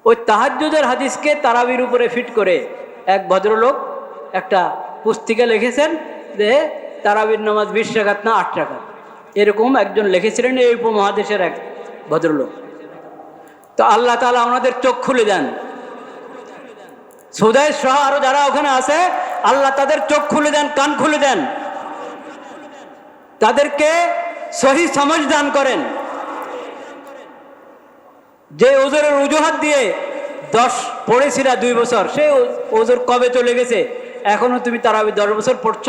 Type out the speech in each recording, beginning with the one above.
ওই তাহাজ্জুদের হাদিসকে তারাবির উপরে ফিট করে এক ভদ্রলোক একটা পুস্তিকা লিখেছেন যে তারাবির নামাজ 20 রাকাত না 8 রাকাত, এরকম একজন লিখেছিলেন এই উপমহাদেশের এক ভদ্রলোক। তো আল্লাহ তাআলা ওনাদের চোখ খুলে দেন, সুদাইস সহ আরো যারা ওখানে আছে আল্লাহ তাদের চোখ খুলে দেন, কান খুলে দেন, তাদেরকে সহি সমঝ দান করেন। যে ওজোরের অজুহাত দিয়ে 10 পড়েছিলা 2 বছর, সে ওজোর কবে চলে গেছে, এখনো তুমি তারাবি 10 বছর পড়ছ।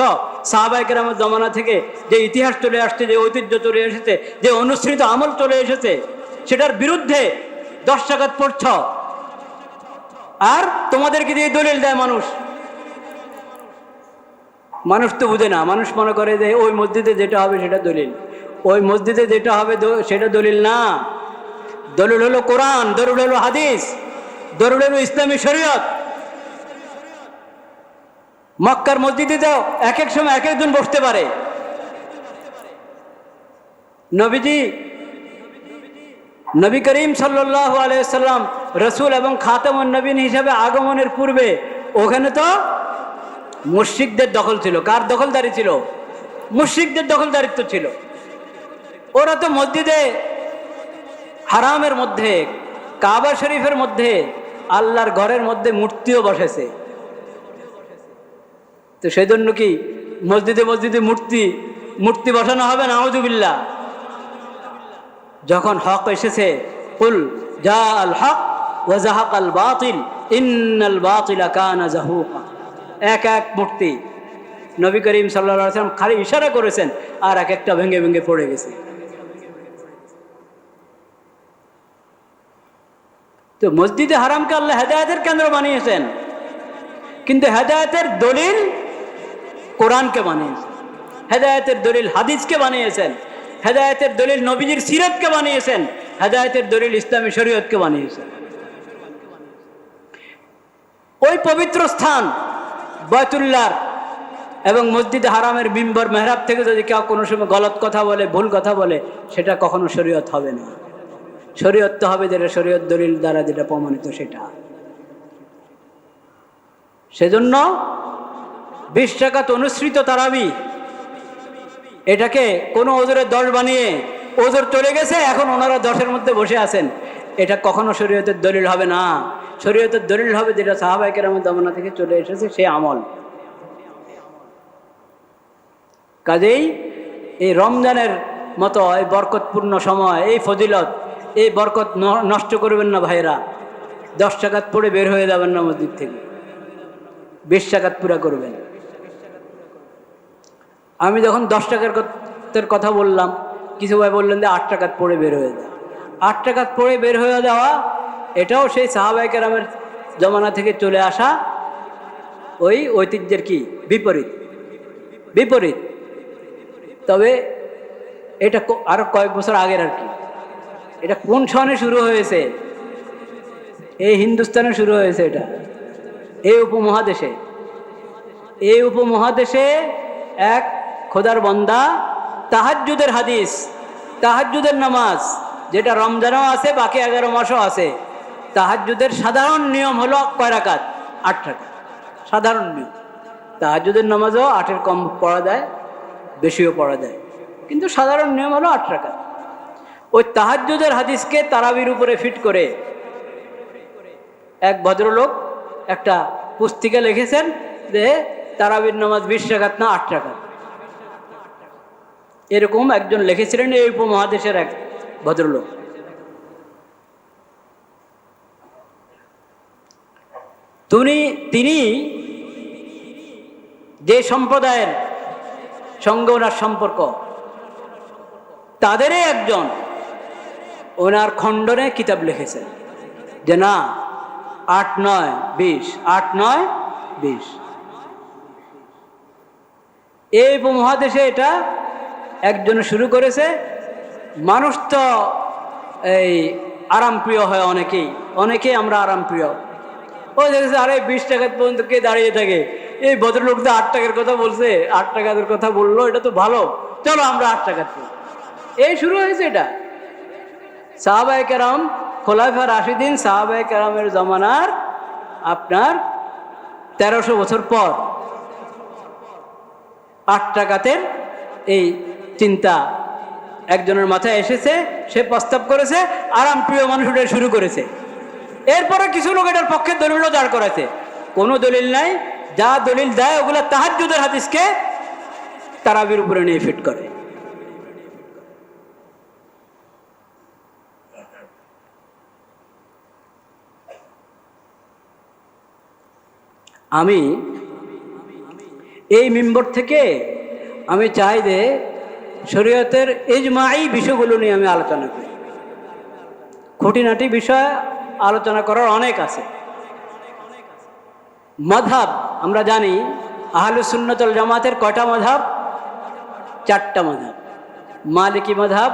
সাহাবায়ে কেরামের জমানা থেকে যে ইতিহাস চলে আসছে, যে ঐতিহ্য চলে এসেছে, যে অনুসৃত আমল চলে এসেছে, সেটার বিরুদ্ধে 10 রাকাত পড়ছ। আর তোমাদেরকে দিয়ে দলিল দেয় মানুষ। মানুষ তো বুঝে না, মানুষ মনে করে যে ওই মসজিদে যেটা হবে সেটা দলিল, ওই মসজিদে যেটা হবে সেটা দলিল না। দলিল হলো কোরআন, দলিল হলো হাদিস, দলিল হলো ইসলামী শরীয়ত। মক্কার মসজিদে তো এক এক সময় এক একজন বসতে পারে। নবী করিম সাল্লাল্লাহু আলাইহি সাল্লাম রসুল এবং খাতামুন নবীন হিসাবে আগমনের পূর্বে ওখানে তো মুশরিকদের দখল ছিল। কার দখলদারি ছিল? মুশরিকদের দখলদারিত্ব ছিল। ওরা তো মসজিদে হারামের মধ্যে, কাবা শরীফের মধ্যে, আল্লাহর ঘরের মধ্যে মূর্তিও বসেছে। তো সেই জন্য কি মসজিদে মসজিদে মূর্তি বসানো হবে? নাউযুবিল্লাহ। যখন হক এসেছে, কুল জাআল হক ওয়া যাহাকাল বাতিল ইন্নাল বাতিলা কানা যাহুকা, এক এক মূর্তি। নবী করিম সাল্লাল্লাহু আলাইহি ওয়াসাল্লাম খালি ইশারা করেছেন আর এক একটা ভেঙে ভেঙে পড়ে গেছে। তো মসজিদে হারামকে আল্লাহ হেদায়েতের কেন্দ্র বানিয়েছেন, কিন্তু হেদায়েতের দলিল কোরআনকে বানিয়েছেন, হেদায়েতের দলিল হাদিসকে বানিয়েছেন, হেদায়েতের দলিল নবীজির সিরাতকে বানিয়েছেন, হেদায়েতের দলিল ইসলামী শরীয়তকে বানিয়েছেন। ওই পবিত্র স্থান বায়তুল্লাহর এবং মসজিদে হারামের মিম্বর মেহরাব থেকে যদি কেউ কোনো সময় গলত কথা বলে, ভুল কথা বলে, সেটা কখনো শরীয়ত হবে না। শরীয়ত তো হবে যেটা শরীয়ত দলিল দ্বারা যেটা প্রমাণিত সেটা। সেজন্য 20 রাকাত অনুসৃত তারাবি, এটাকে কোনো ওজোরের 10 বানিয়ে ওজোর চলে গেছে, এখন ওনারা 10-এর মধ্যে বসে আছেন, এটা কখনো শরীয়তের দলিল হবে না। শরীয়তের দলিল হবে যেটা সাহাবায়ে কেরামের জমানা থেকে চলে এসেছে, সেই আমল। কাজেই এই রমজানের মতো এই বরকতপূর্ণ সময়, এই ফজিলত, এই বরকত নষ্ট করবেন না ভাইরা। 10 রাকাত পড়ে বের হয়ে যাবেন না মসজিদ থেকে, 20 রাকাত পুরা করবেন। আমি যখন 10 রাকাতের কথা বললাম, কিছু ভাই বললেন যে 8 রাকাত পড়ে বের হয়ে যায়। 8 রাকাত পড়ে বের হয়ে যাওয়া এটাও সেই সাহাবায়ে কেরামের জমানা থেকে চলে আসা ওই ঐতিহ্যের কি বিপরীত। তবে এটা আরো কয়েক বছর আগের আর কি। এটা কোন সনে শুরু হয়েছে? এই হিন্দুস্তানে শুরু হয়েছে। এটা এই উপমহাদেশে এক খোদার বান্দা তাহাজ্জুদের হাদিস, তাহাজ্জুদের নামাজ, যেটা রমজানও আছে, বাকি 11 মাসও আছে। তাহাজ্জুদের সাধারণ নিয়ম হলো কয় রাকাত? 8 রাকাত সাধারণ নিয়ম। তাহাজ্জুদের নামাজও 8-এর কম পড়া যায়, বেশিও পড়া যায়, কিন্তু সাধারণ নিয়ম হলো 8 রাকাত। ওই তাহাজ্জুদের হাদিসকে তারাবির উপরে ফিট করে এক ভদ্রলোক একটা পুস্তিকা লিখেছেন যে তারাবির নামাজ 20 রাকাত না 8 রাকাত, এরকম একজন লিখেছিলেন এই উপমহাদেশের এক ভদ্রলোক। তিনি যে সম্প্রদায়ের সঙ্গে ওনার সম্পর্ক, তাদেরই একজন, ওনার খণ্ডনে কিতাব লিখেছেন যে না, 8-9-20, 8-9-20। এই উপমহাদেশে এটা একজনে শুরু করেছে। মানুষ তো এই আরাম প্রিয় হয়, অনেকেই আমরা আরাম প্রিয়। ও দেখেছে আরে 20 টাকা পর্যন্ত কে দাঁড়িয়ে থাকে, এই ভদ্রলোক তো 8 টাকার কথা বলছে, 8 টাকার কথা বললো, এটা তো ভালো, চলো আমরা 8 টাকা। এই শুরু হয়েছে এটা। সাহাবায়ে কেরাম খোলাফা রাশিদিন সাহাবায়ে কেরামের জমানার আপনার 1300 বছর পর 8 রাকাতের এই চিন্তা একজনের মাথায় এসেছে, সে প্রস্তাব করেছে, আরাম প্রিয় মানুষ এটা শুরু করেছে। এরপরে কিছু লোক এটার পক্ষে দলিলও দাঁড় করাছে। কোনো দলিল নাই, যা দলিল দেয় ওগুলা তাহাজ্জুদের হাদিসকে তারাবির উপরে নিয়ে ফিট করে। আমি এই মিম্বর থেকে আমি চাই যে শরীয়তের ইজমাই বিষয়গুলো নিয়ে আমি আলোচনা করি। খুঁটিনাটি বিষয় আলোচনা করার অনেক আছে। মাযহাব আমরা জানি আহলুস সুন্নাত ওয়াল জামাতের কয়টা মাযহাব? 4টা মাযহাব। মালিকি মাযহাব,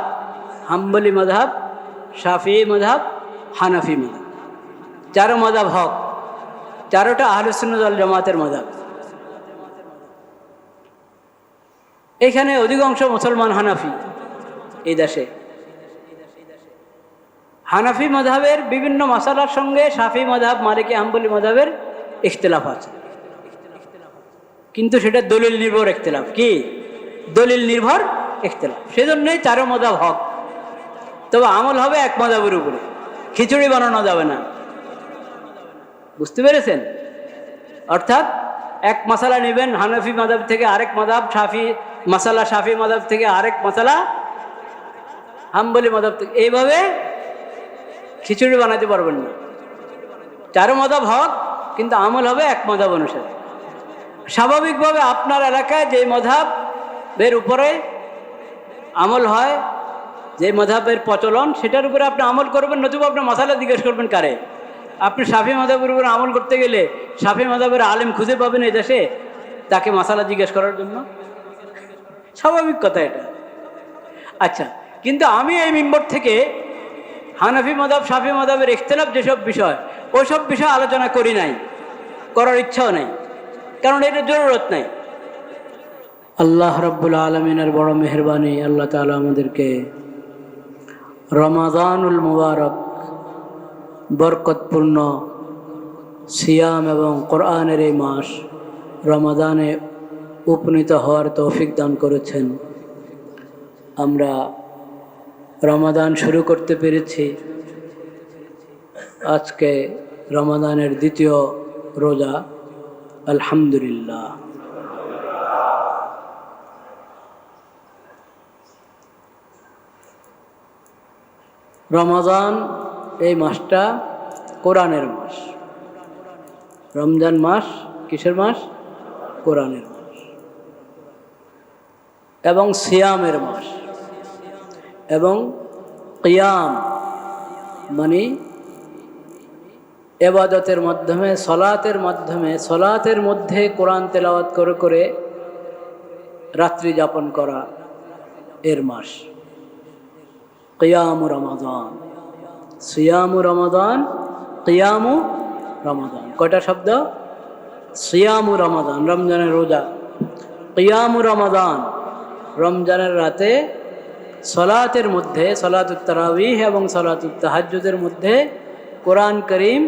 হাম্বলি মাযহাব, শাফিঈ মাযহাব, হানাফি মাযহাব। 4 মাযহাব হক, 4টা আহলুস সুন্নাত ওয়াল জামাতের মাযহাব। এখানে অধিকাংশ মুসলমান হানাফি এই দেশে। হানাফি মাযহাবের বিভিন্ন মাসালার সঙ্গে শাফি মাযহাব, মালিকি, হাম্বলি মাযহাবের ইখতিলাফ আছে, কিন্তু সেটা দলিল নির্ভর ইখতিলাফ। কি দলিল নির্ভর ইখতিলাফ, সেজন্যই 4 মাযহাব হক। তবে আমল হবে এক মাযহাবের উপরে, খিচুড়ি বানানো যাবে না। বুঝতে পেরেছেন? অর্থাৎ এক মাসালা নেবেন হানাফি মাযহাব থেকে, আরেক মাযহাব শাফি মাসালা, শাফি মাযহাব থেকে আরেক মাসালা হাম্বলি মাযহাব থেকে, এইভাবে খিচুড়ি বানাতে পারবেন না। 4 মাযহাব হক, কিন্তু আমল হবে এক মাযহাব অনুসারে। স্বাভাবিকভাবে আপনার এলাকায় যে মাযহাবের উপরে আমল হয়, যে মাযহাবের প্রচলন, সেটার উপরে আপনি আমল করবেন, নতুবা আপনি মাসালা জিজ্ঞেস করবেন কারে? আপনি শাফি মাযহাবের উপরে আমল করতে গেলে শাফি মাযহাবের আলেম খুঁজে পাবেন এই দেশে, তাকে মাসালা জিজ্ঞেস করার জন্য? স্বাভাবিক কথা এটা। আচ্ছা, কিন্তু আমি এই মিম্বর থেকে হানাফি মাযহাব, শাফি মাযহাবের ইখতিলাফ যেসব বিষয়, ওইসব বিষয় আলোচনা করি নাই, করার ইচ্ছাও নাই, কারণ এটা জরুরত নাই। আল্লাহ রাব্বুল আলামিনের বড় মেহেরবানি, আল্লাহ তাআলা আমাদেরকে রমাদানুল মুবারক বরকতপূর্ণ সিয়াম এবং কোরআনের এই মাস রমাদানে উপনীত হওয়ার তৌফিক দান করেছেন। আমরা রমাদান শুরু করতে পেরেছি। আজকে রমাদানের 2য় রোজা, আলহামদুলিল্লাহ। রমাদান এই মাসটা কোরআনের মাস। রমজান মাস কিসের মাস? কোরআনের মাস এবং সিয়ামের মাস এবং কিয়াম মানে ইবাদতের মাধ্যমে, সলাতের মধ্যে কোরআন তেলাওয়াত করে করে রাত্রি যাপন করা এর মাস। কিয়ামু রমাদান, সিয়ামু রমাদান, কিয়ামু রমাদান। কয়টা শব্দ? সিয়ামু রমাদান রমজানের রোজা, কিয়ামু রমাদান রমজানের রাতে সলাতের মধ্যে, সলাতুত তারাবিহ এবং সলাতুত তাহাজ্জুদের মধ্যে কোরআন করিম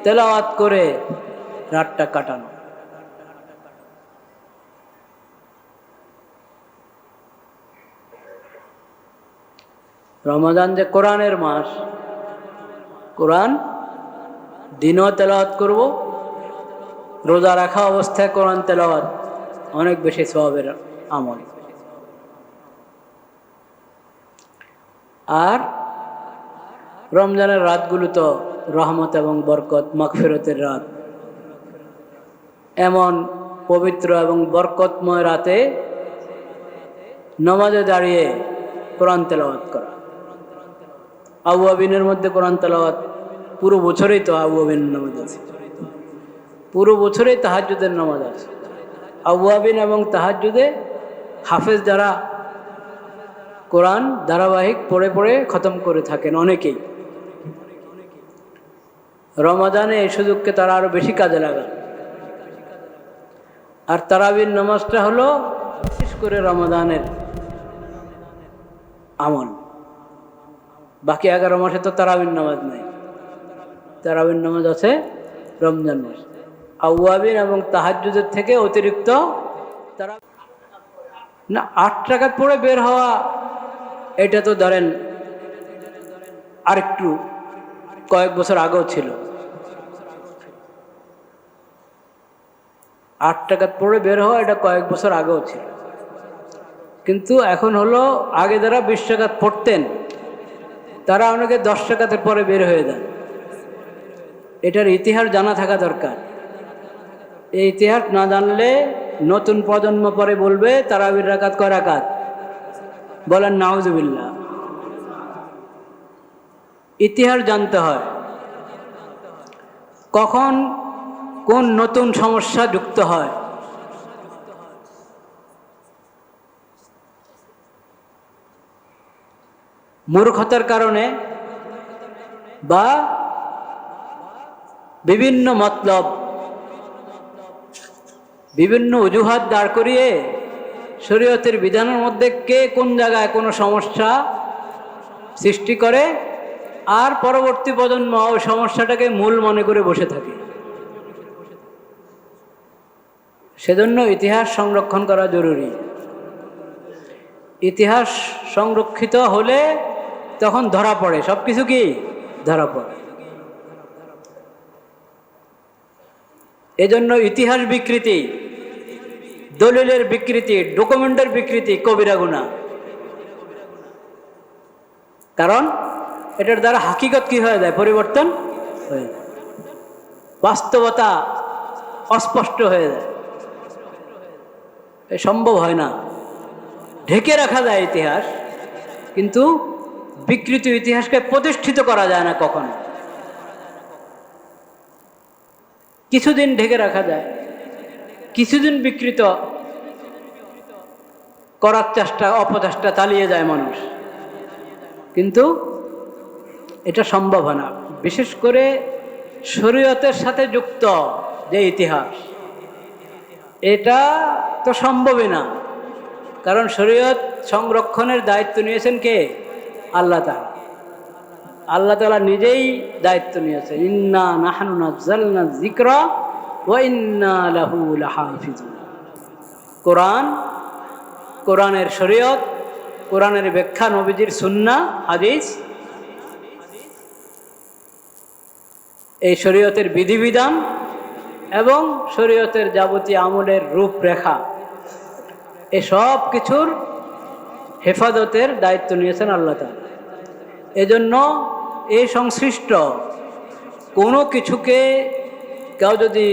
তেলাওয়াত করে রাতটা কাটানো। রমাদান যে কোরআনের মাস, কোরআন দিনও তেলাওয়াত করব, রোজা রাখা অবস্থায় কোরআন তেলাওয়াত অনেক বেশি সওয়াবের আমল। আর রমজানের রাতগুলো তো রহমত এবং বরকত, মাগফিরতের রাত। এমন পবিত্র এবং বরকতময় রাতে নামাজে দাঁড়িয়ে কোরআন তেলাওয়াত করা। আউয়াবিনের মধ্যে কোরআন তেলাওয়াত পুরো বছরেই তো আউয়াবিনের নামাজ আছে, পুরো বছরেই তাহাজ্জুদের নামাজ আছে। আউয়াবিন এবং তাহাজ্জুদে হাফেজ যারা কোরআন ধারাবাহিক পড়ে পড়ে খতম করে থাকেন অনেকেই। রমাদানে এই সুযোগকে তারা আরো বেশি কাজে লাগান। আর তারাবির নামাজটা হলো বিশেষ করে রমাদানের আমল। বাকি 11 মাসে তো তারাবির নামাজ নাই, তারাবির নামাজ আছে রমজান মাস। আউয়াবিন এবং তাহাজ্জুদের থেকে অতিরিক্ত তারা না 8 রাকাত পড়ে বের হওয়া, এটা তো ধরেন আরেকটু কয়েক বছর আগেও ছিল। 8 রাকাত পড়ে বের হওয়া এটা কয়েক বছর আগেও ছিল, কিন্তু এখন হলো আগে যারা 20 রাকাত পড়তেন তারা অনেকে 10 রাকাতের পরে বের হয়ে যান। এটার ইতিহাস জানা থাকা দরকার। এই ইতিহাস না জানলে নতুন প্রজন্ম পরে বলবে তারাবির রাকাত কয় রাকাত, বলেন নাউজুবিল্লাহ। ইতিহাস জানতে হয়, কখন কোন নতুন সমস্যা যুক্ত হয়। মূর্খতার কারণে বা বিভিন্ন মতলব, বিভিন্ন অজুহাত দাঁড় করিয়ে শরীয়তের বিধানের মধ্যে কে কোন জায়গায় কোনো সমস্যা সৃষ্টি করে, আর পরবর্তী প্রজন্ম ওই সমস্যাটাকে মূল মনে করে বসে থাকে। সেজন্য ইতিহাস সংরক্ষণ করা জরুরি। ইতিহাস সংরক্ষিত হলে তখন ধরা পড়ে, সব কিছু কি ধরা পড়ে। এজন্য ইতিহাস বিকৃতি, দলিলের বিকৃতি, ডকুমেন্টের বিকৃতি কবিরা গুনাহ। কারণ এটার দ্বারা হাকিকত কি হয়ে যায়, পরিবর্তন হয়ে যায়, বাস্তবতা অস্পষ্ট হয়ে যায়। এ সম্ভব হয় না। ঢেকে রাখা যায় ইতিহাস, কিন্তু বিকৃত ইতিহাসকে প্রতিষ্ঠিত করা যায় না কখনো। কিছুদিন ঢেকে রাখা যায়, কিছুদিন বিকৃত করার চেষ্টা, অপচেষ্টা চালিয়ে যায় মানুষ, কিন্তু এটা সম্ভব হয় না। বিশেষ করে শরীয়তের সাথে যুক্ত যে ইতিহাস, এটা তো সম্ভবই না। কারণ শরীয়ত সংরক্ষণের দায়িত্ব নিয়েছেন কে? আল্লাহ তাআলা। আল্লাহ তাআলা নিজেই দায়িত্ব নিয়েছেন, ইন্না নাহনু নাযালনা যিকরা ওয়া ইন্না লাহু লাহাফিজুন। কোরআন, কোরআনের শরীয়ত, কোরআনের ব্যাখ্যা, নবীজির সুন্নাহ হাদিস, এই শরীয়তের বিধিবিধান এবং শরীয়তের যাবতীয় আমলের রূপরেখা, এসব কিছুর হেফাজতের দায়িত্ব নিয়েছেন আল্লাহ তাআলা। এজন্য এই সংশ্লিষ্ট কোনো কিছুকে কেউ যদি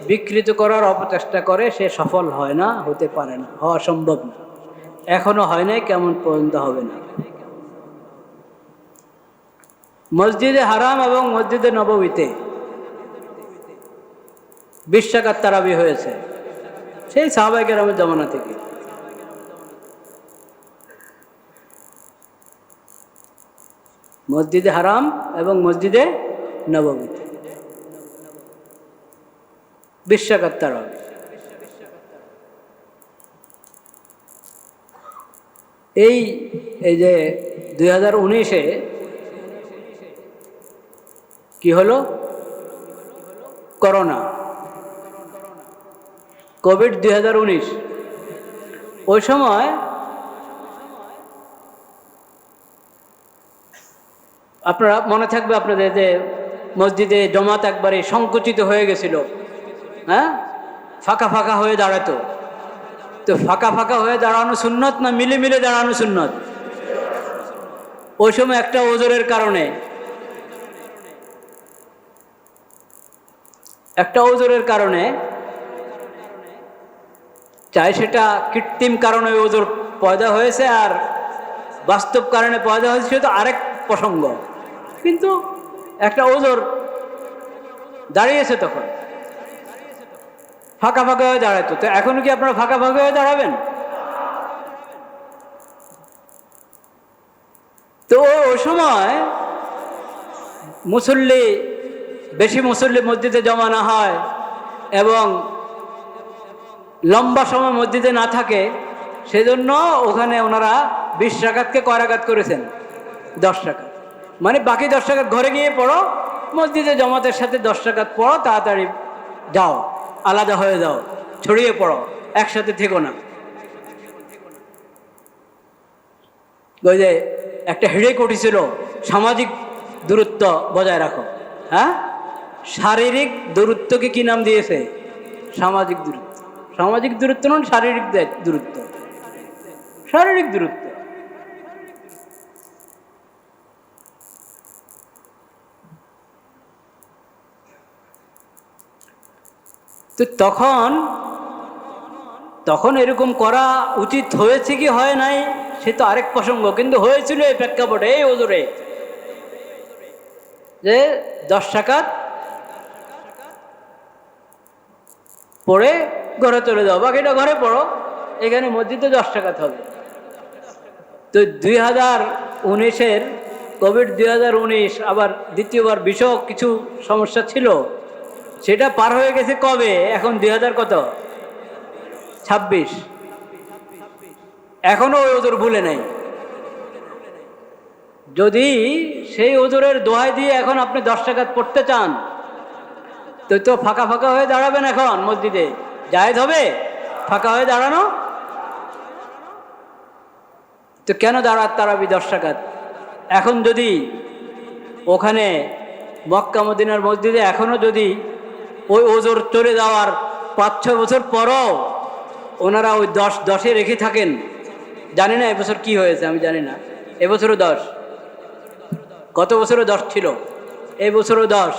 বিকৃত করার অপচেষ্টা করে, সে সফল হয় না, হতে পারে না, হওয়া সম্ভব না। এখনো হয় নাই, কেমন পর্যন্ত হবে না। মসজিদে হারাম এবং মসজিদে নববীতে 20 রাকাত তারাবি হয়েছে, সেই সাহাবায়ে কেরামের জামানা থেকে। মসজিদে হারাম এবং মসজিদে নববীতে 20 রাকাত তারাবি। এই যে 2019-এ কি হলো, করোনা, কোভিড 2019। ওই সময় আপনারা মনে থাকবে আপনাদের যে মসজিদে জমাত একবারে সংকুচিত হয়ে গেছিল, হ্যাঁ, ফাঁকা ফাঁকা হয়ে দাঁড়াতো। তো ফাঁকা ফাঁকা হয়ে দাঁড়ানো সুন্নত না মিলে মিলে দাঁড়ানো সুন্নত? ওই সময় একটা ওজরের কারণে, চাই সেটা কৃত্রিম কারণে ওজোর পয়দা হয়েছে আর বাস্তব কারণে পয়দা হয়েছে, সেটা আরেক প্রসঙ্গ, কিন্তু একটা ওজোর দাঁড়িয়েছে, তখন ফাঁকা ফাঁকা হয়ে দাঁড়াতো। তো এখন কি আপনারা ফাঁকা ফাঁকা হয়ে দাঁড়াবেন? তো ওই সময় বেশি মুসল্লি মসজিদে জমা না হয় এবং লম্বা সময় মসজিদে না থাকে, সেজন্য ওখানে ওনারা 20 রাকাতকে কয় রাকাত করেছেন? 10 রাকাত। মানে বাকি 10 রাকাত ঘরে গিয়ে পড়ো, মসজিদে জমাতের সাথে 10 রাকাত পড়ো, তাড়াতাড়ি যাও, আলাদা হয়ে যাও, ছড়িয়ে পড়ো, একসাথে থেকো না। ওই যে একটা হেডেক উঠেছিল, সামাজিক দূরত্ব বজায় রাখো। হ্যাঁ, শারীরিক দূরত্বকে কি নাম দিয়েছে? সামাজিক দূরত্ব। সামাজিক দূরত্ব নয়, শারীরিক দূরত্ব, শারীরিক দূরত্ব। তো তখন এরকম করা উচিত হয়েছে কি হয় নাই সে তো আরেক প্রসঙ্গ, কিন্তু হয়েছিল এই প্রেক্ষাপটে, এই ওজোরে, যে 10 রাকাত পড়ে ঘরে চলে যাও, বাকিটা ঘরে পড়ো, এখানে মসজিদে 10 রাকাত হবে। তো 2019-এর কোভিড 2019 আবার দ্বিতীয়বার বিষয় কিছু সমস্যা ছিল, সেটা পার হয়ে গেছে কবে? এখন 2026, এখনো ওই ওজোর ভুলে নাই। যদি সেই ওজোরের দোহাই দিয়ে এখন আপনি 10 রাকাত পড়তে চান, তো ফাঁকা ফাঁকা হয়ে দাঁড়াবেন এখন মসজিদে, জায়েজ হবে ফাঁকা হয়ে দাঁড়ানো? তো কেন তারাবি 10 রাকাত? এখন যদি ওখানে মক্কা মদিনার মসজিদে এখনো যদি ওই ওজোর চলে যাওয়ার 5-6 বছর পরও ওনারা ওই 10-10-এ রেখে থাকেন, জানি না এবছর কি হয়েছে, আমি জানি না, এবছরও 10, গত বছরও 10 ছিল, এই বছরও 10,